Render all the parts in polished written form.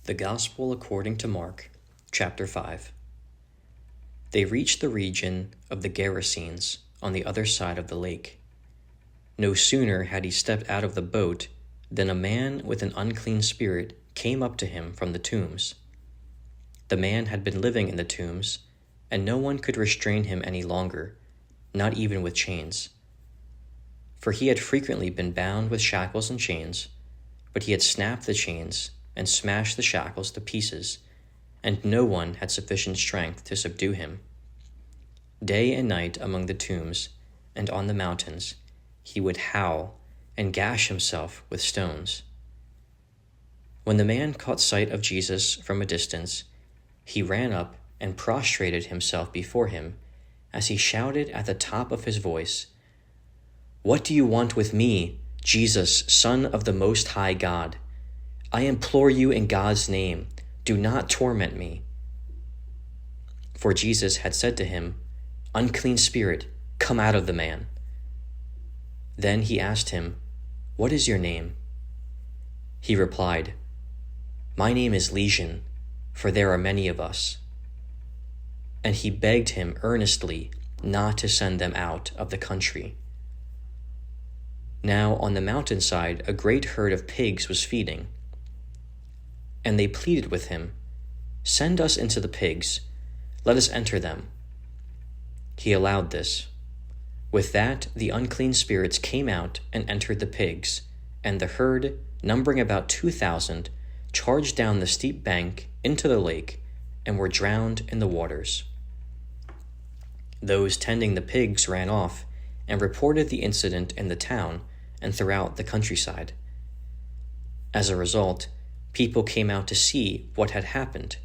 The Gospel according to Mark, chapter 5. They reached the region of the Gerasenes on the other side of the lake. No sooner had he stepped out of the boat than a man with an unclean spirit came up to him from the tombs. The man had been living in the tombs, and no one could restrain him any longer, not even with chains. For he had frequently been bound with shackles and chains, but he had snapped the chains and smashed the shackles to pieces, and no one had sufficient strength to subdue him. Day and night among the tombs and on the mountains he would howl and gash himself with stones. When the man caught sight of Jesus from a distance, he ran up and prostrated himself before him as he shouted at the top of his voice, "What do you want with me, Jesus, Son of the Most High God? I implore you in God's name, do not torment me." For Jesus had said to him, "Unclean spirit, come out of the man." Then he asked him, "What is your name?" He replied, "My name is Legion, for there are many of us." And he begged him earnestly not to send them out of the country. Now on the mountainside a great herd of pigs was feeding. And they pleaded with him, "Send us into the pigs, let us enter them." He allowed this. With that the unclean spirits came out and entered the pigs, and the herd, numbering about 2,000, charged down the steep bank into the lake and were drowned in the waters. Those tending the pigs ran off and reported the incident in the town and throughout the countryside. As a result, people came out to see what had happened.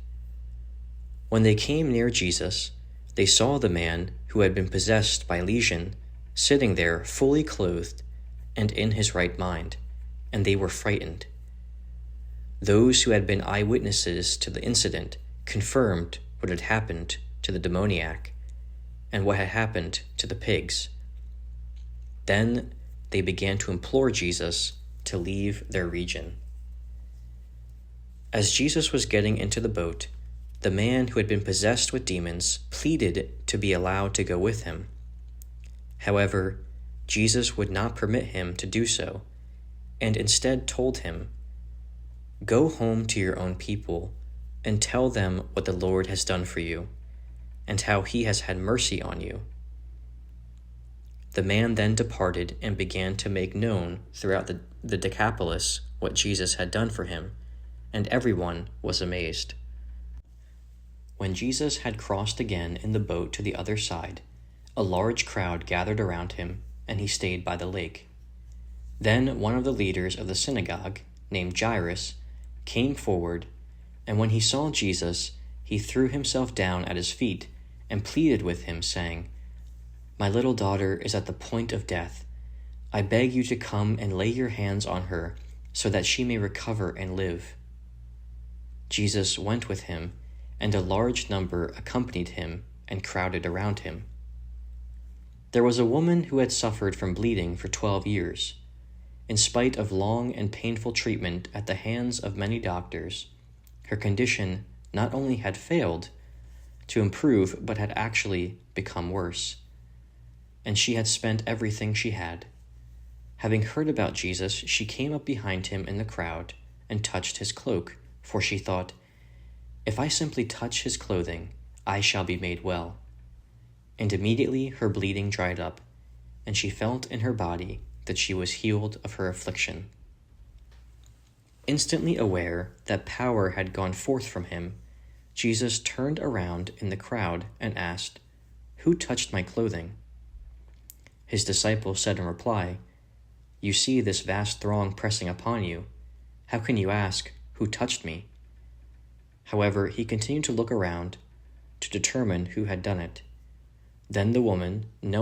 When they came near Jesus, they saw the man who had been possessed by Legion sitting there fully clothed and in his right mind, and they were frightened. Those who had been eyewitnesses to the incident confirmed what had happened to the demoniac and what had happened to the pigs. Then they began to implore Jesus to leave their region. As Jesus was getting into the boat, the man who had been possessed with demons pleaded to be allowed to go with him. However, Jesus would not permit him to do so, and instead told him, "Go home to your own people and tell them what the Lord has done for you, and how he has had mercy on you." The man then departed and began to make known throughout the Decapolis what Jesus had done for him, and everyone was amazed. When Jesus had crossed again in the boat to the other side, a large crowd gathered around him, and he stayed by the lake. Then one of the leaders of the synagogue, named Jairus, came forward, and when he saw Jesus, he threw himself down at his feet and pleaded with him, saying, "My little daughter is at the point of death. I beg you to come and lay your hands on her so that she may recover and live." Jesus went with him, and a large number accompanied him and crowded around him. There was a woman who had suffered from bleeding for 12 years. In spite of long and painful treatment at the hands of many doctors, her condition not only had failed to improve, but had actually become worse. And she had spent everything she had. Having heard about Jesus, she came up behind him in the crowd and touched his cloak, for she thought, "If I simply touch his clothing, I shall be made well." And immediately her bleeding dried up, and she felt in her body that she was healed of her affliction. Instantly aware that power had gone forth from him, Jesus turned around in the crowd and asked, "Who touched my clothing?" His disciples said in reply, "You see this vast throng pressing upon you. How can you ask, 'Who touched me?'" However, he continued to look around to determine who had done it. Then the woman, knowing